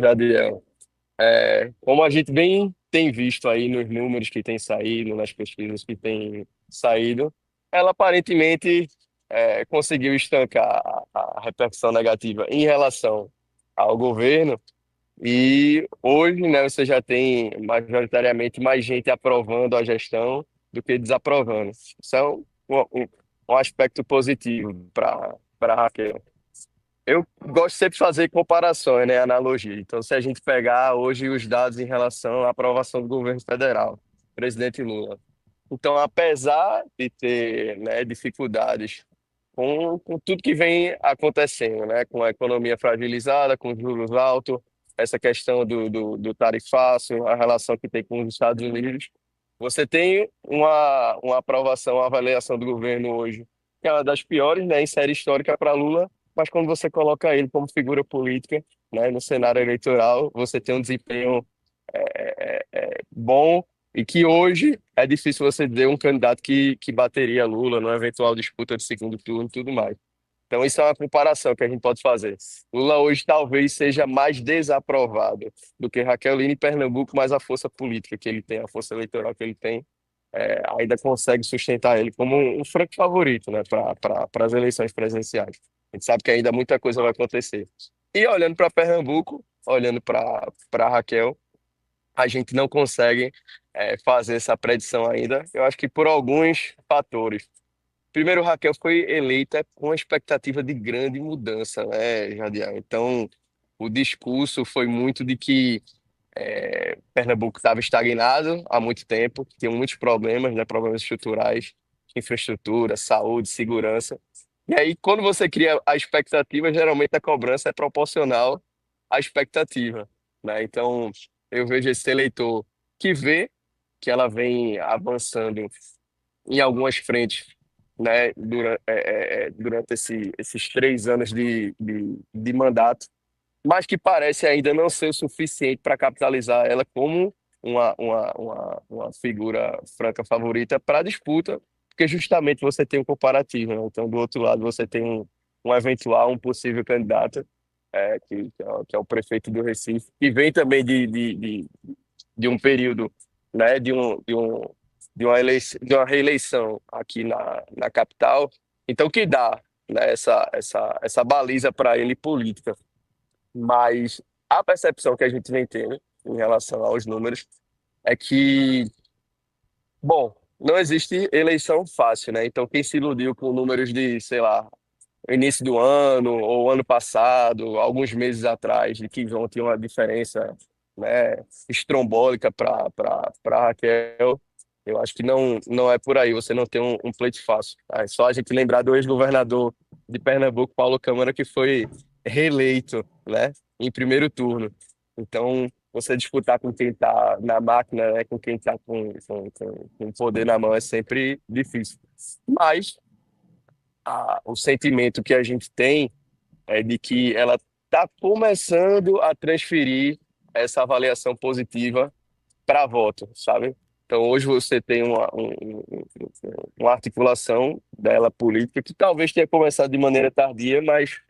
Jadiel. Como a gente bem tem visto aí nos números que têm saído, nas pesquisas que têm saído, ela aparentemente conseguiu estancar a repercussão negativa em relação ao governo e hoje, né, você já tem majoritariamente mais gente aprovando a gestão do que desaprovando. Isso é um aspecto positivo para Raquel. Eu gosto sempre de fazer comparações, né, analogia. Então, se a gente pegar hoje os dados em relação à aprovação do governo federal, presidente Lula. Então, apesar de ter, né, dificuldades com tudo que vem acontecendo, né, com a economia fragilizada, com juros altos, essa questão do tarifaço, a relação que tem com os Estados Unidos, você tem uma aprovação, uma avaliação do governo hoje, que é uma das piores, né, em série histórica para Lula, mas quando você coloca ele como figura política, né, no cenário eleitoral, você tem um desempenho bom e que hoje é difícil você ter um candidato que bateria Lula numa eventual disputa de segundo turno e tudo mais. Então, isso é uma comparação que a gente pode fazer. Lula hoje talvez seja mais desaprovado do que Raquel Lira em Pernambuco, mas a força política que ele tem, a força eleitoral que ele tem, ainda consegue sustentar ele como um franco favorito, né, para as eleições presidenciais. A gente sabe que ainda muita coisa vai acontecer. E olhando para Pernambuco, olhando para Raquel, a gente não consegue fazer essa predição ainda. Eu acho que por alguns fatores. Primeiro, Raquel foi eleita com a expectativa de grande mudança, né, Jadiel? Então, o discurso foi muito de que Pernambuco estava estagnado há muito tempo, que tinha muitos problemas, né, problemas estruturais, infraestrutura, saúde, segurança. E aí, quando você cria a expectativa, geralmente a cobrança é proporcional à expectativa, né? Então, eu vejo esse eleitor que vê que ela vem avançando em algumas frentes, né, durante esses 3 anos de mandato, mas que parece ainda não ser o suficiente para capitalizar ela como uma figura franca favorita para a disputa, porque justamente você tem um comparativo, né? Então, do outro lado, você tem um eventual, um possível candidato, que é o prefeito do Recife, que vem também de um período, né, de uma reeleição aqui na capital. Então, que dá, né, essa baliza para ele política. Mas a percepção que a gente vem tendo em relação aos números é que, bom, não existe eleição fácil, né? Então, quem se iludiu com números de, sei lá, início do ano ou ano passado, alguns meses atrás, de que vão ter uma diferença, né, estrombólica para Raquel, eu acho que não é por aí. Você não tem um pleito fácil. Tá? É só a gente lembrar do ex-governador de Pernambuco, Paulo Câmara, que foi reeleito, né, em primeiro turno. Então, você disputar com quem está na máquina, né, com quem está com poder na mão é sempre difícil. Mas o sentimento que a gente tem é de que ela está começando a transferir essa avaliação positiva para voto, sabe? Então, hoje você tem uma articulação dela política que talvez tenha começado de maneira tardia, mas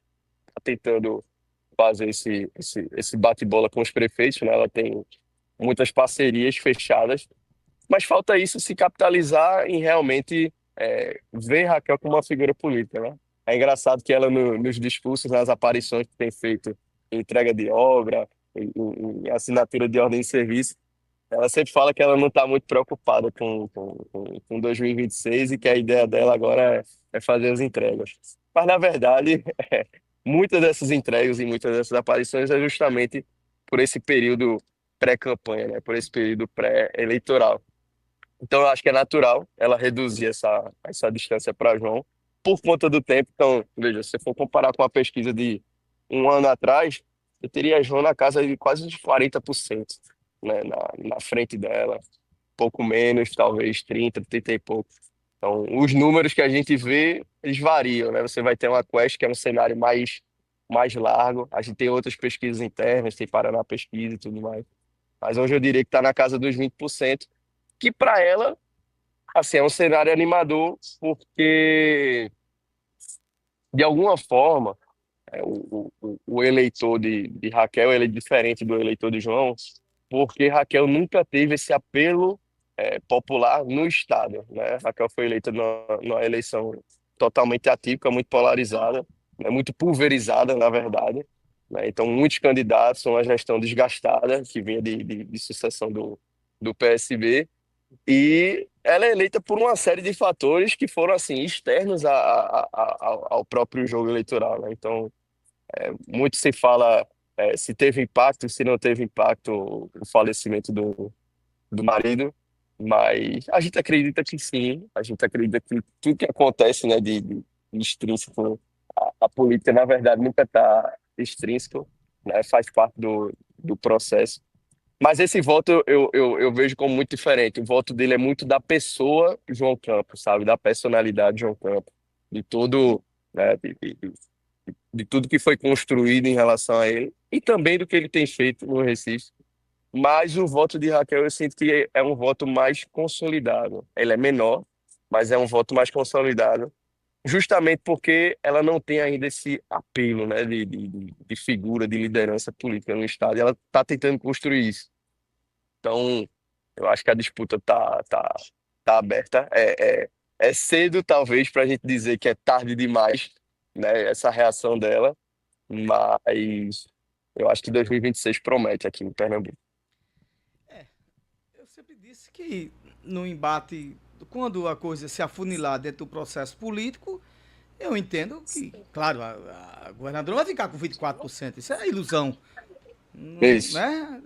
está tentando fazer esse bate-bola com os prefeitos, né? Ela tem muitas parcerias fechadas, mas falta isso se capitalizar em realmente ver Raquel como uma figura política, né? É engraçado que ela, nos discursos, nas aparições que tem feito em entrega de obra, em assinatura de ordem de serviço, ela sempre fala que ela não está muito preocupada com 2026 e 26 e que a ideia dela agora é fazer as entregas. Mas, na verdade, muitas dessas entregas e muitas dessas aparições é justamente por esse período pré-campanha, né? Por esse período pré-eleitoral. Então, eu acho que é natural ela reduzir essa distância para João por conta do tempo. Então, veja, se você for comparar com a pesquisa de um ano atrás, eu teria João na casa de quase uns 40%, né, na frente dela, pouco menos, talvez 30 e pouco. Então, os números que a gente vê, eles variam, né? Você vai ter uma Quest, que é um cenário mais largo. A gente tem outras pesquisas internas, tem Paraná Pesquisa e tudo mais. Mas hoje eu diria que está na casa dos 20%, que para ela, assim, é um cenário animador, porque, de alguma forma, o eleitor de Raquel ele é diferente do eleitor de João, porque Raquel nunca teve esse apelo popular no Estado, né? Raquel foi eleita numa eleição totalmente atípica, muito polarizada, né? Muito pulverizada, na verdade, né? Então, muitos candidatos, uma gestão desgastada, que vinha de sucessão do PSB, e ela é eleita por uma série de fatores que foram assim externos ao próprio jogo eleitoral, né? Então, muito se fala se teve impacto, se não teve impacto o falecimento do marido, mas a gente acredita que sim, a gente acredita que tudo que acontece, né, de extrínseco à política, na verdade, nunca está extrínseco, né, faz parte do processo. Mas esse voto eu vejo como muito diferente. O voto dele é muito da pessoa João Campos, sabe? Da personalidade João Campos, de todo, né, de tudo que foi construído em relação a ele e também do que ele tem feito no Recife. Mas o voto de Raquel eu sinto que é um voto mais consolidado. Ele é menor, mas é um voto mais consolidado, justamente porque ela não tem ainda esse apelo, né, de figura, de liderança política no Estado. E ela está tentando construir isso. Então, eu acho que a disputa tá aberta. É cedo, talvez, para a gente dizer que é tarde demais, né, essa reação dela, mas eu acho que 2026 promete aqui em Pernambuco. É, eu sempre disse que no embate, quando a coisa se afunilar dentro do processo político, eu entendo que, claro, a governadora vai ficar com 24%. Isso é ilusão. Isso. Né?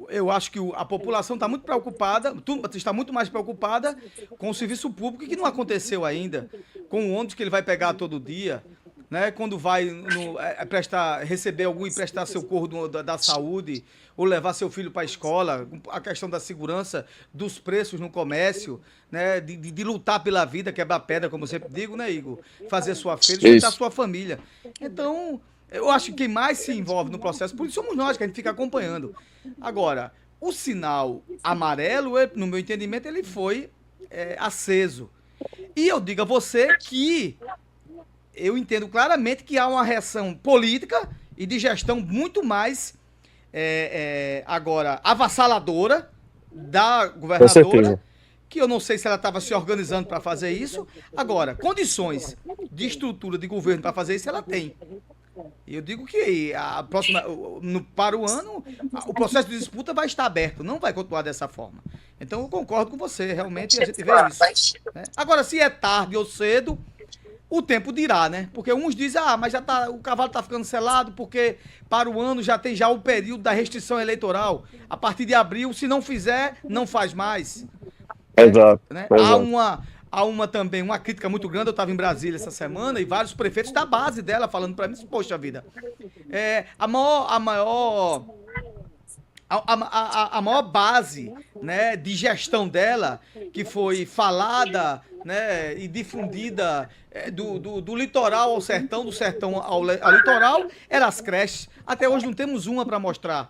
Eu acho que a população está muito preocupada, está muito mais preocupada com o serviço público que não aconteceu ainda, com o ônibus que ele vai pegar todo dia, né? Quando vai receber algum emprestar seu corpo da saúde, ou levar seu filho para a escola, a questão da segurança, dos preços no comércio, né? De lutar pela vida, quebrar pedra, como eu sempre digo, né, Igor? Fazer sua feira, sustentar Isso. sua família. Então, eu acho que quem mais se envolve no processo político somos nós, que a gente fica acompanhando. Agora, o sinal amarelo, no meu entendimento, ele foi aceso. E eu digo a você que eu entendo claramente que há uma reação política e de gestão muito mais agora avassaladora da Com governadora, certeza. que eu não sei se ela estava se organizando para fazer isso. Agora, condições de estrutura de governo para fazer isso ela tem. Eu digo que a próxima, para o ano, o processo de disputa vai estar aberto, não vai continuar dessa forma. Então eu concordo com você, realmente a gente vê isso. Né? Agora, se é tarde ou cedo, o tempo dirá, né? Porque uns dizem, mas já tá, o cavalo está ficando selado, porque para o ano já tem já o período da restrição eleitoral. A partir de abril, se não fizer, não faz mais. Exato. Né? Exato. Há uma também, uma crítica muito grande. Eu estava em Brasília essa semana e vários prefeitos da base dela falando para mim, poxa vida, a maior base, né, de gestão dela, que foi falada, né, e difundida do litoral ao sertão, do sertão ao litoral, eram as creches. Até hoje não temos uma para mostrar.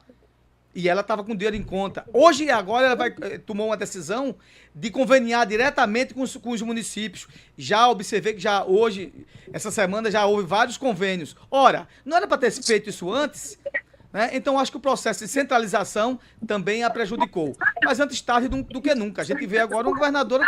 E ela estava com dinheiro em conta. Hoje e agora ela tomou uma decisão de conveniar diretamente com os municípios. Já observei que já hoje, essa semana, já houve vários convênios. Ora, não era para ter feito isso antes? Né? Então acho que o processo de centralização também a prejudicou. Mas antes tarde do que nunca. A gente vê agora uma governadora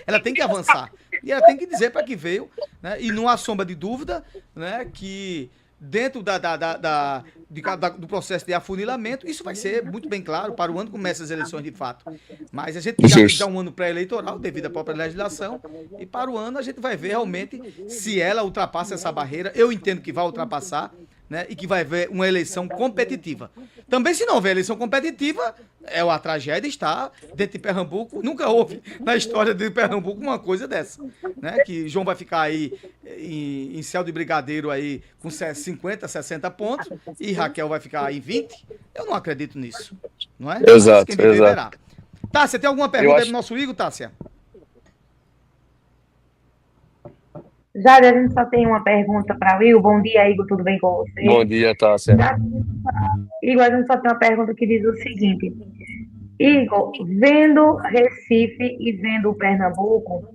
ela tem que avançar. E ela tem que dizer para que veio, né? E não há sombra de dúvida, né, que dentro do processo de afunilamento, isso vai ser muito bem claro para o ano que começa as eleições de fato. Mas a gente já tem já Justo. um ano pré-eleitoral, devido à própria legislação, e para o ano a gente vai ver realmente se ela ultrapassa essa barreira. Eu entendo que vai ultrapassar, né, e que vai haver uma eleição competitiva. Também, se não houver eleição competitiva, é uma tragédia estar dentro de Pernambuco. Nunca houve na história de Pernambuco uma coisa dessa. Né? Que João vai ficar aí em céu de brigadeiro aí com 50, 60 pontos e Raquel vai ficar aí em 20. Eu não acredito nisso. Não é? Mas quem Exato, viver exato. verá. Tássia, tem alguma Eu pergunta aí pro acho. nosso Igor, Tássia? Já a gente só tem uma pergunta para o Igor. Bom dia, Igor, tudo bem com você? Bom dia, Tássia. Já, Igor, a gente só tem uma pergunta que diz o seguinte: Igor, vendo Recife e vendo Pernambuco,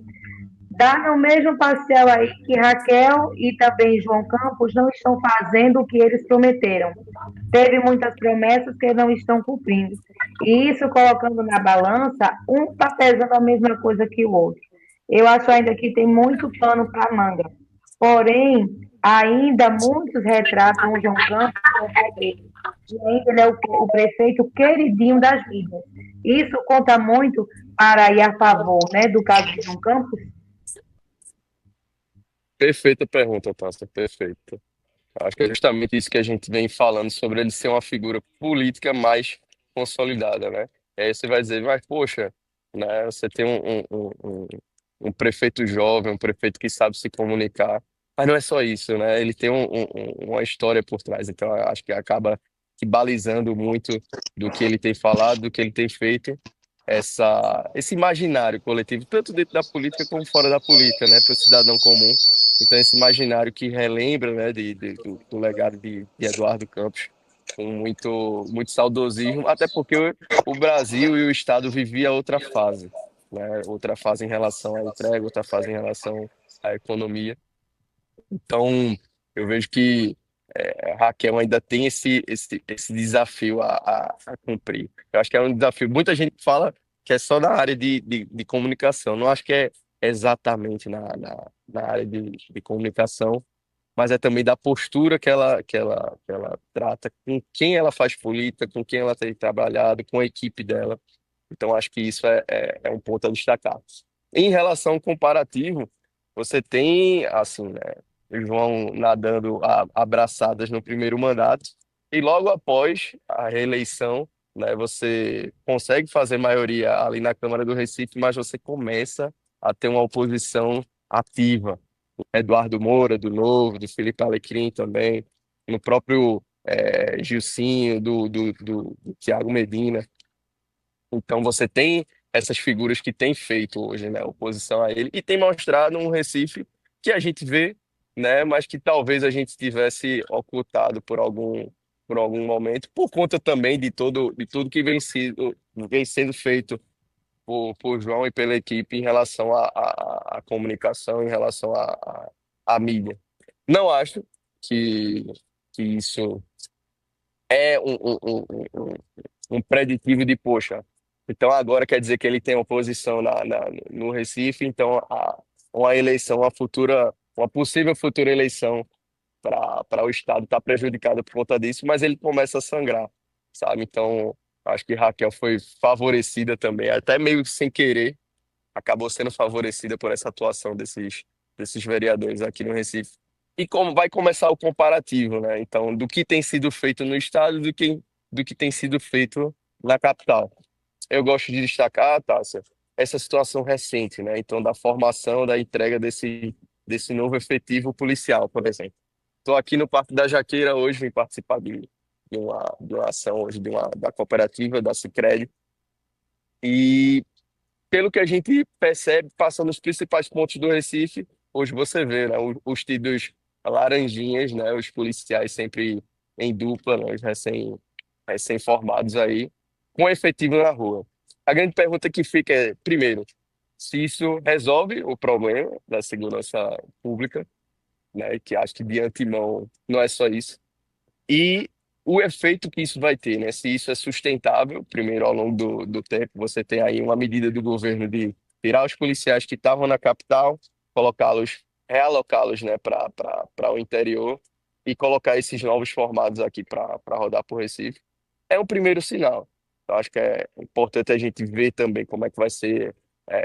Dá no mesmo parcial aí que Raquel e também João Campos não estão fazendo o que eles prometeram. Teve muitas promessas que não estão cumprindo. E isso, colocando na balança, um está pesando a mesma coisa que o outro. Eu acho ainda que tem muito pano para manga. Porém, ainda muitos retratam o João Campos como pedreiro. E ainda ele é o prefeito queridinho das mídias. Isso conta muito para ir a favor, né, do caso de João Campos. Perfeita pergunta, Tássia, perfeita. Acho que é justamente isso que a gente vem falando sobre ele ser uma figura política mais consolidada, né? E aí você vai dizer, mas poxa, né? Você tem um prefeito jovem, um prefeito que sabe se comunicar, mas não é só isso, né? Ele tem uma história por trás, então eu acho que acaba que balizando muito do que ele tem falado, do que ele tem feito, esse imaginário coletivo, tanto dentro da política como fora da política, né? Para o cidadão comum. Então, esse imaginário que relembra, né, do legado de Eduardo Campos, com muito saudosismo, até porque o Brasil e o Estado vivia outra fase, né, outra fase em relação à entrega, outra fase em relação à economia. Então, eu vejo que Raquel ainda tem esse desafio a cumprir. Eu acho que é um desafio. Muita gente fala que é só na área de comunicação. Não acho que é exatamente na área de comunicação, mas é também da postura que ela trata, com quem ela faz política, com quem ela tem trabalhado, com a equipe dela. Então, acho que isso é um ponto a destacar. Em relação ao comparativo, você tem, assim, né, o João nadando abraçadas no primeiro mandato, e logo após a reeleição, né, você consegue fazer maioria ali na Câmara do Recife, mas você começa a ter uma oposição ativa. Eduardo Moura, do Novo, do Felipe Alecrim também, no próprio Gilcinho, do Thiago Medina. Então você tem essas figuras que têm feito hoje, né, oposição a ele e tem mostrado um Recife que a gente vê, né, mas que talvez a gente tivesse ocultado por algum momento, por conta também de tudo que vem sendo feito por João e pela equipe em relação à comunicação, em relação à mídia. Não acho que, que isso é um preditivo de, poxa, então agora quer dizer que ele tem oposição no Recife, então uma eleição, uma possível futura eleição para o Estado está prejudicada por conta disso, mas ele começa a sangrar, sabe? Então, acho que Raquel foi favorecida também, até meio que sem querer, acabou sendo favorecida por essa atuação desses vereadores aqui no Recife. E como vai começar o comparativo, né? Então, do que tem sido feito no estado do que tem sido feito na capital. Eu gosto de destacar, Tássia, essa situação recente, né? Então, da formação, da entrega desse novo efetivo policial, por exemplo. Estou aqui no Parque da Jaqueira hoje, vim participar de uma ação hoje da cooperativa, da Sicredi, e pelo que a gente percebe, passando os principais pontos do Recife, hoje você vê, né, os tidos laranjinhas, né, os policiais sempre em dupla, né, os recém-formados aí, com efetivo na rua. A grande pergunta que fica é, primeiro, se isso resolve o problema da segurança pública, né, que acho que de antemão não é só isso, e o efeito que isso vai ter, né? Se isso é sustentável, primeiro, ao longo do tempo, você tem aí uma medida do governo de tirar os policiais que estavam na capital, realocá-los, né, para o interior e colocar esses novos formados aqui para rodar por Recife. É um primeiro sinal. Então, acho que é importante a gente ver também como é que vai ser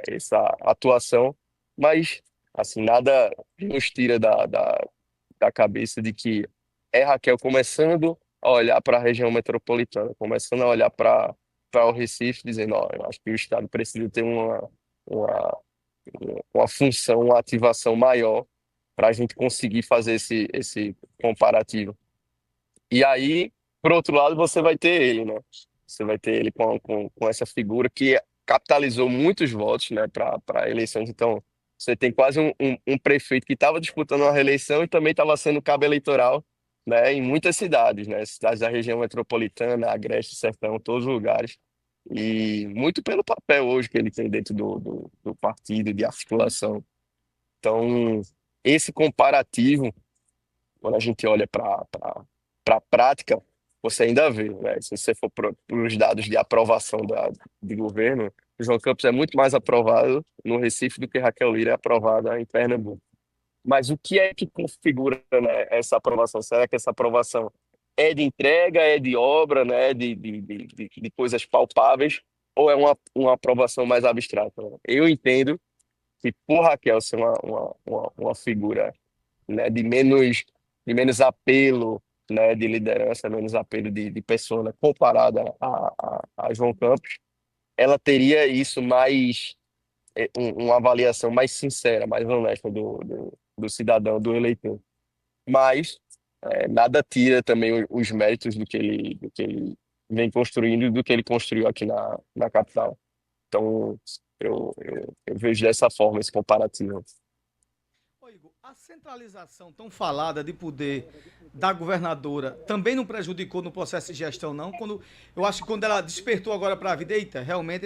essa atuação, mas, assim, nada nos tira da cabeça de que é Raquel começando a olhar para a região metropolitana, começando a olhar para o Recife, dizendo, ó, eu acho que o Estado precisa ter uma, uma função, uma ativação maior para a gente conseguir fazer esse comparativo. E aí, por outro lado, você vai ter ele, né? Você vai ter ele com essa figura que capitalizou muitos votos, né, para eleições. Então, você tem quase um prefeito que estava disputando uma reeleição e também estava sendo cabo eleitoral, né, em muitas cidades, né? Cidades da região metropolitana, Agreste, Sertão, todos os lugares. E muito pelo papel hoje que ele tem dentro do partido, de articulação. Então, esse comparativo, quando a gente olha para a prática, você ainda vê, né? Se você for para os dados de aprovação de governo, João Campos é muito mais aprovado no Recife do que Raquel Lira é aprovada em Pernambuco. Mas o que é que configura, né, essa aprovação? Será que essa aprovação é de entrega, é de obra, né, de coisas palpáveis, ou é uma aprovação mais abstrata, né? Eu entendo que por Raquel ser uma figura, né, de menos apelo, né, de liderança, menos apelo de persona comparada a João Campos, ela teria isso mais, uma avaliação mais sincera, mais honesta do cidadão, do eleitor. Mas nada tira também os méritos do que ele vem construindo e do que ele construiu aqui na capital. Então, eu vejo dessa forma esse comparativo. Ô, Igor, a centralização tão falada de poder da governadora também não prejudicou no processo de gestão, não? Eu acho que quando ela despertou agora para a vida, eita, realmente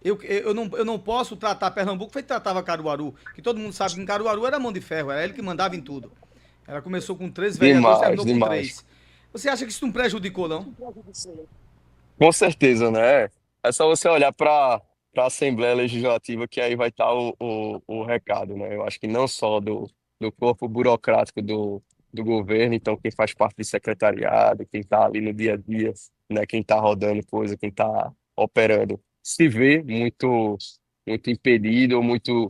eu não posso tratar Pernambuco feito tratava Caruaru, que todo mundo sabe que em Caruaru era mão de ferro, era ele que mandava em tudo. Ela começou com 13 vereadores, Demais, terminou com demais. 3. Você acha que isso não prejudicou, não? Com certeza, né? É só você olhar para a Assembleia Legislativa que aí vai estar o recado, né? Eu acho que não só do corpo burocrático do governo, então quem faz parte do secretariado, quem está ali no dia a dia, né? Quem está rodando coisa, quem está operando, se vê muito, muito impedido ou muito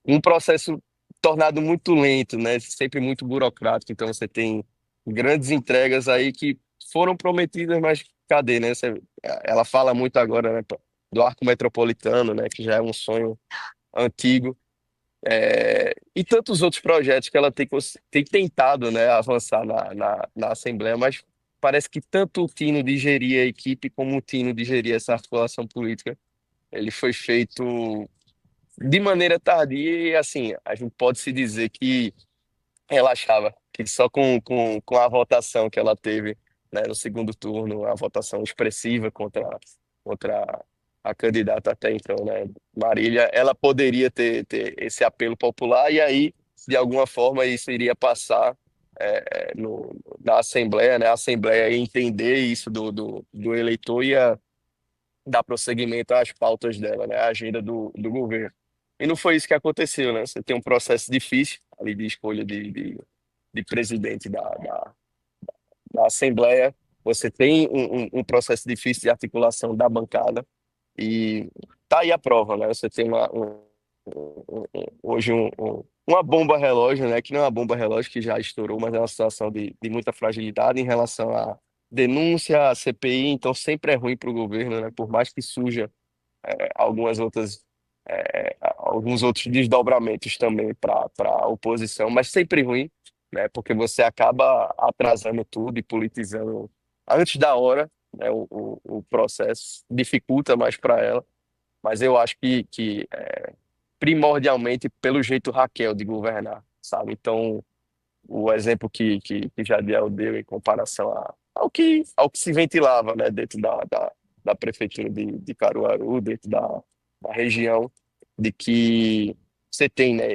um processo tornado muito lento, né? Sempre muito burocrático. Então você tem grandes entregas aí que foram prometidas, mas cadê, né? Ela fala muito agora, né, do arco metropolitano, né, que já é um sonho antigo. E tantos outros projetos que ela tem tentado, né, avançar na Assembleia, mas parece que tanto o tino de gerir a equipe como o tino de gerir essa articulação política, ele foi feito de maneira tardia e, assim, a gente pode se dizer que relaxava, que só com a votação que ela teve, né, no segundo turno, a votação expressiva contra a candidata até então, né, Marília, ela poderia ter esse apelo popular e aí, de alguma forma, isso iria passar na Assembleia, né, a Assembleia ia entender isso do eleitor e ia dar prosseguimento às pautas dela, né, à agenda do governo. E não foi isso que aconteceu, né? Você tem um processo difícil ali de escolha de presidente da Assembleia, você tem um processo difícil de articulação da bancada, e tá aí a prova, né? Você tem hoje uma bomba relógio, né? Que não é uma bomba relógio que já estourou, mas é uma situação de muita fragilidade em relação à denúncia, à CPI, então sempre é ruim para o governo, né? Por mais que surja algumas outras alguns outros desdobramentos também para a oposição, mas sempre ruim, né? Porque você acaba atrasando tudo e politizando antes da hora, né? O processo dificulta mais para ela, mas eu acho que primordialmente pelo jeito Raquel de governar, sabe? Então, o exemplo que Jadiel deu em comparação ao que se ventilava, né? Dentro da prefeitura de Caruaru, dentro da região, de que você tem, né,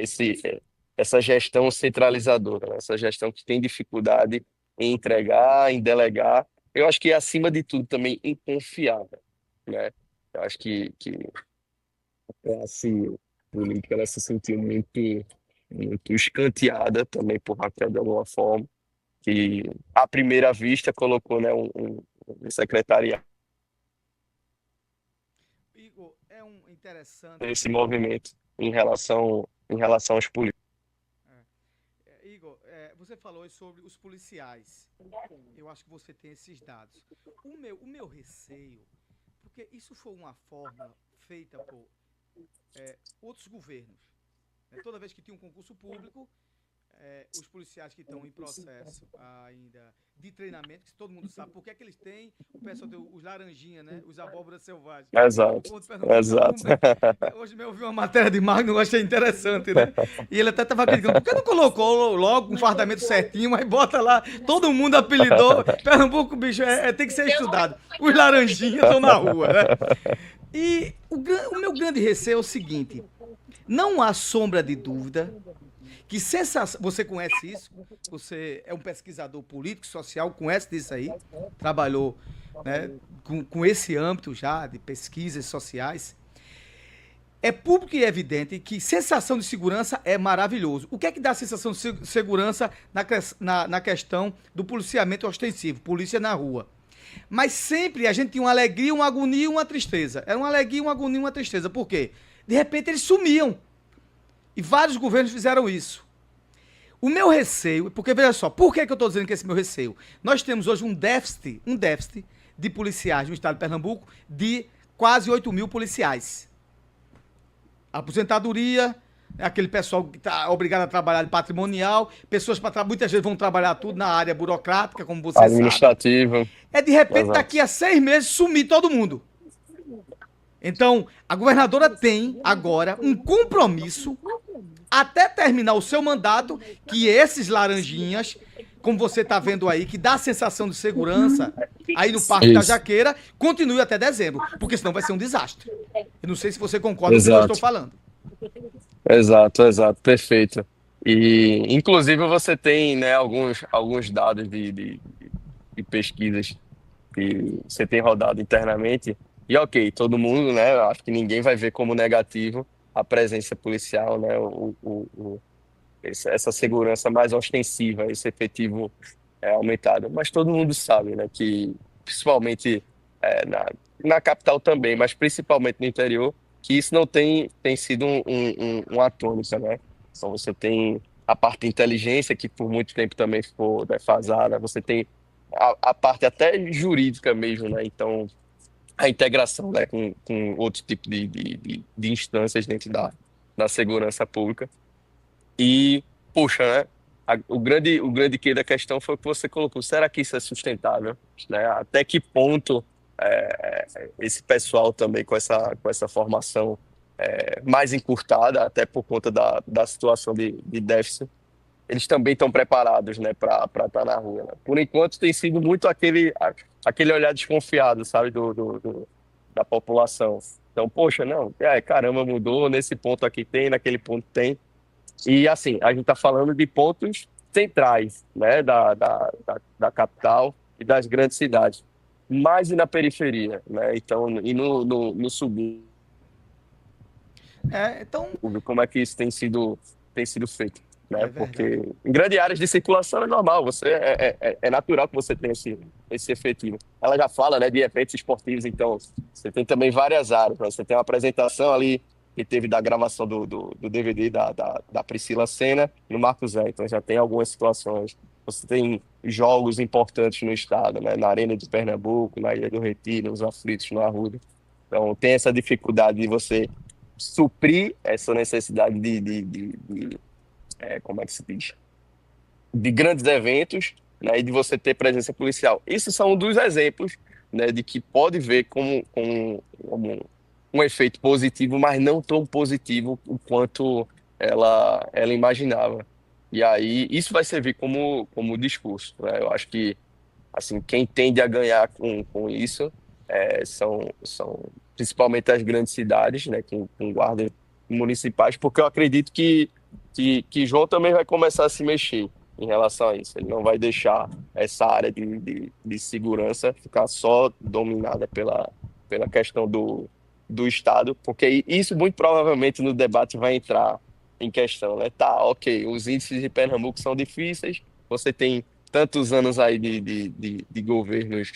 essa gestão centralizadora, né, essa gestão que tem dificuldade em entregar, em delegar. Eu acho que, acima de tudo, também em confiar, né? Eu acho que a classe política ela se sentiu muito, muito escanteada também por Raquel de alguma forma, que à primeira vista colocou, né, um secretariado Igor, é um interessante. nesse movimento em relação aos políticos. Igor, você falou sobre os policiais. Eu acho que você tem esses dados. O meu receio, porque isso foi uma forma feita por outros governos. Toda vez que tinha um concurso público, os policiais que estão em processo ainda de treinamento, que todo mundo sabe por que é que eles têm, o pessoal tem os laranjinha, né? Os abóboras selvagens. O Exato, povo de Pernambuco tá exato. hoje eu ouvi uma matéria de Magno, eu achei interessante, né? E ele até estava criticando, por que não colocou logo um fardamento certinho, mas bota lá, todo mundo apelidou, Pernambuco, bicho, tem que ser estudado. Os laranjinhas estão na rua, né? E o meu grande receio é o seguinte, Não há sombra de dúvida que você conhece isso, você é um pesquisador político, social, conhece disso aí, trabalhou, né, com esse âmbito já de pesquisas sociais. É público e evidente que sensação de segurança é maravilhoso. O que é que dá sensação de segurança na questão do policiamento ostensivo, polícia na rua? Mas sempre a gente tinha uma alegria, uma agonia e uma tristeza. Era uma alegria, uma agonia e uma tristeza. Por quê? De repente eles sumiam. E vários governos fizeram isso. O meu receio, porque veja só, por que eu estou dizendo que esse é meu receio? Nós temos hoje um déficit de policiais no estado de Pernambuco de quase 8 mil policiais. A aposentadoria, aquele pessoal que está obrigado a trabalhar de patrimonial, pessoas para muitas vezes vão trabalhar tudo na área burocrática, como você sabe. Administrativa. É de repente, Exato. daqui a 6 meses, sumir todo mundo. Então, a governadora tem agora um compromisso até terminar o seu mandato, que esses laranjinhas, como você está vendo aí, que dá a sensação de segurança aí no Parque da Isso. Jaqueira, continue até dezembro, porque senão vai ser um desastre. Eu não sei se você concorda com o que eu Exato. estou falando. Exato, perfeito. E, inclusive, você tem, né, alguns dados de pesquisas que você tem rodado internamente. E, ok, todo mundo, né, eu acho que ninguém vai ver como negativo a presença policial, né, essa segurança mais ostensiva, esse efetivo aumentado. Mas todo mundo sabe, né, que principalmente na capital também, mas principalmente no interior, que isso não tem sido uma tônica, né? Então você tem a parte de inteligência, que por muito tempo também ficou defasada, você tem a parte até jurídica mesmo, né? Então, a integração, né, com outro tipo de instâncias dentro da segurança pública. E, poxa, né? O grande quê da questão foi o que você colocou. Será que isso é sustentável? Né? Até que ponto esse pessoal também com essa formação mais encurtada, até por conta da situação de déficit, eles também estão preparados, né, para estar na rua, né? Por enquanto tem sido muito aquele olhar desconfiado, sabe, da população. Então, poxa, não, caramba, mudou, nesse ponto aqui tem, naquele ponto tem. E assim, a gente está falando de pontos centrais, né, da capital e das grandes cidades, mas e na periferia, né? Então, e no subúrbio, Então, como é que isso tem sido feito, é né? verdade. Porque em grandes áreas de circulação é normal, é natural que você tenha esse efetivo. Ela já fala, né, de eventos esportivos, então você tem também várias áreas, né? Você tem uma apresentação ali que teve da gravação do DVD da Priscila Senna no Marco Zé, então já tem algumas situações. Você tem jogos importantes no estado, né? Na Arena de Pernambuco, na Ilha do Retiro, nos Aflitos, no Arruda. Então tem essa dificuldade de você suprir essa necessidade como é que se diz? De grandes eventos, né, e de você ter presença policial. Isso são um dos exemplos, né, de que pode ver como um efeito positivo, mas não tão positivo o quanto ela imaginava. E aí isso vai servir como discurso, né? Eu acho que assim, quem tende a ganhar com isso são principalmente as grandes cidades, né, com guardas municipais, porque eu acredito que João também vai começar a se mexer em relação a isso. Ele não vai deixar essa área de segurança ficar só dominada pela questão do Estado, porque isso muito provavelmente no debate vai entrar em questão, né? Tá, ok, os índices de Pernambuco são difíceis, você tem tantos anos aí de governos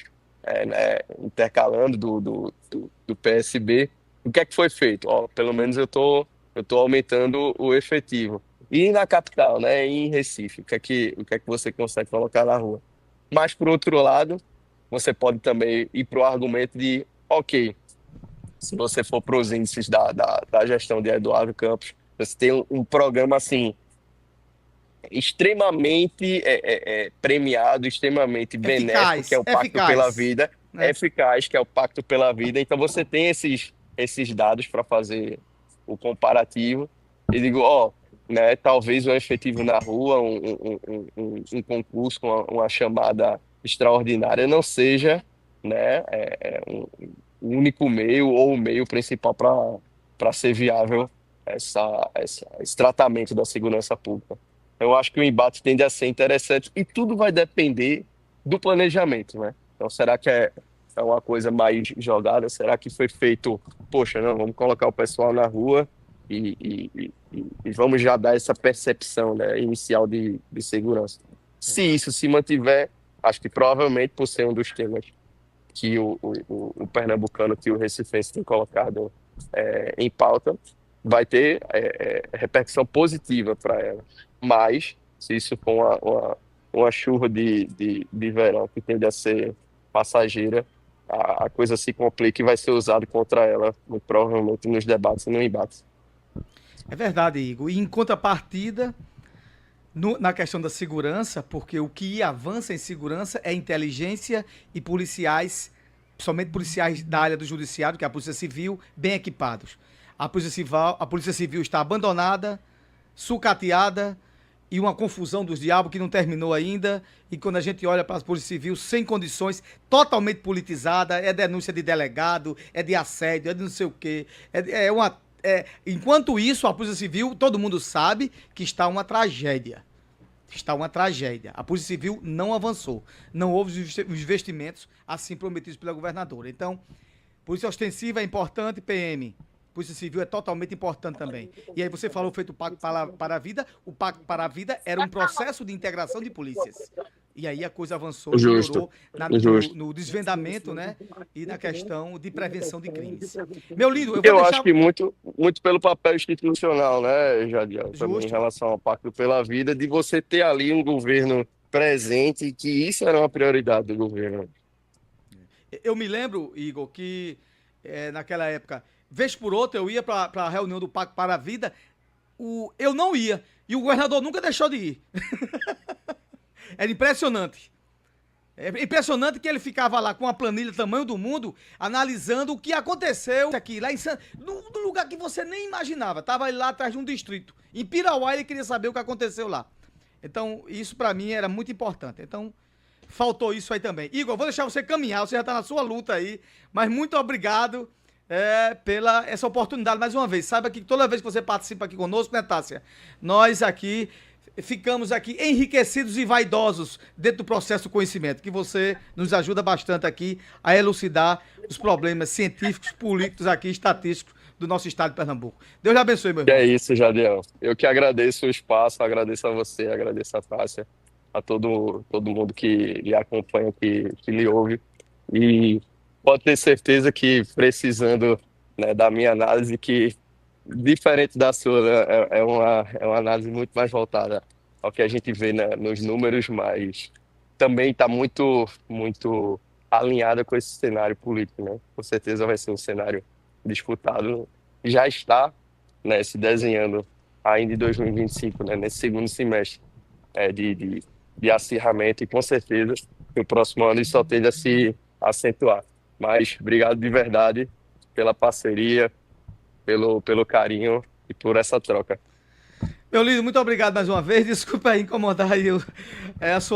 né, intercalando do PSB. O que é que foi feito? Ó, pelo menos eu tô aumentando o efetivo. E na capital, né, em Recife, o que é que você consegue colocar na rua? Mas, por outro lado, você pode também ir para o argumento de, ok, se você for para os índices da gestão de Eduardo Campos, você tem um programa assim extremamente premiado, extremamente benéfico, que é Eficaz, o Pacto pela eficaz, Vida, né? eficaz, que é o Pacto pela Vida. Então você tem esses dados para fazer o comparativo e digo, ó, né, talvez um efetivo na rua, um concurso, uma chamada extraordinária não seja, né, um único meio ou o meio principal para ser viável esse tratamento da segurança pública. Eu acho que o embate tende a ser interessante e tudo vai depender do planejamento, né? Então, será que é uma coisa mais jogada? Será que foi feito, poxa, não, vamos colocar o pessoal na rua e vamos já dar essa percepção, né, inicial de segurança? Se isso se mantiver, acho que provavelmente, por ser um dos temas que o pernambucano, que o recifense tem colocado em pauta, vai ter repercussão positiva para ela. Mas, se isso for uma chuva de verão que tende a ser passageira, a coisa se complica e vai ser usado contra ela, muito provavelmente, nos debates e no embate. É verdade, Igor. E em contrapartida, na questão da segurança, porque o que avança em segurança é inteligência e policiais, somente policiais da área do judiciário, que é a Polícia Civil, bem equipados. A Polícia Civil está abandonada, sucateada e uma confusão dos diabos que não terminou ainda. E quando a gente olha para a Polícia Civil sem condições, totalmente politizada, é denúncia de delegado, é de assédio, é de não sei o quê. Enquanto isso, a Polícia Civil, todo mundo sabe que está uma tragédia. Está uma tragédia. A Polícia Civil não avançou. Não houve os investimentos assim prometidos pela governadora. Então, Polícia Ostensiva é importante, PM. Polícia Civil é totalmente importante também. E aí você falou feito o Pacto para a Vida. O Pacto para a Vida era um processo de integração de polícias. E aí a coisa avançou, Justo, melhorou justo. no desvendamento, né? E na questão de prevenção de crimes. Meu lindo, eu vou Eu deixar... acho que muito pelo papel institucional, né, Jadiel, também em Justo. relação ao Pacto pela Vida, de você ter ali um governo presente, que isso era uma prioridade do governo. Eu me lembro, Igor, que naquela época, vez por outra, eu ia para a reunião do Pacto para a Vida, eu não ia. E o governador nunca deixou de ir. Era impressionante. É impressionante que ele ficava lá com a planilha do tamanho do mundo, analisando o que aconteceu aqui, lá em num lugar que você nem imaginava. Tava ele lá atrás de um distrito. Em Pirauá, ele queria saber o que aconteceu lá. Então, isso para mim era muito importante. Então, faltou isso aí também. Igor, eu vou deixar você caminhar, você já tá na sua luta aí, mas muito obrigado pela essa oportunidade mais uma vez. Saiba que toda vez que você participa aqui conosco, né, Tássia? Nós aqui ficamos aqui enriquecidos e vaidosos dentro do processo do conhecimento, que você nos ajuda bastante aqui a elucidar os problemas científicos, políticos aqui, estatísticos do nosso estado de Pernambuco. Deus lhe abençoe, meu E irmão. é isso, Jadiel. Eu que agradeço o espaço, agradeço a você, agradeço a Tássia, a todo mundo que lhe acompanha, que lhe ouve. E pode ter certeza que precisando, né, da minha análise, que diferente da sua, né, é uma análise muito mais voltada ao que a gente vê, né, nos números, mas também está muito alinhada com esse cenário político, né? Com certeza vai ser um cenário disputado. Já está, né, se desenhando ainda em 2025, né, nesse segundo semestre de acirramento, e com certeza no próximo ano isso só tende a se acentuar. Mas obrigado de verdade pela parceria, pelo carinho e por essa troca. Meu lindo, muito obrigado mais uma vez. Desculpa aí incomodar aí a sua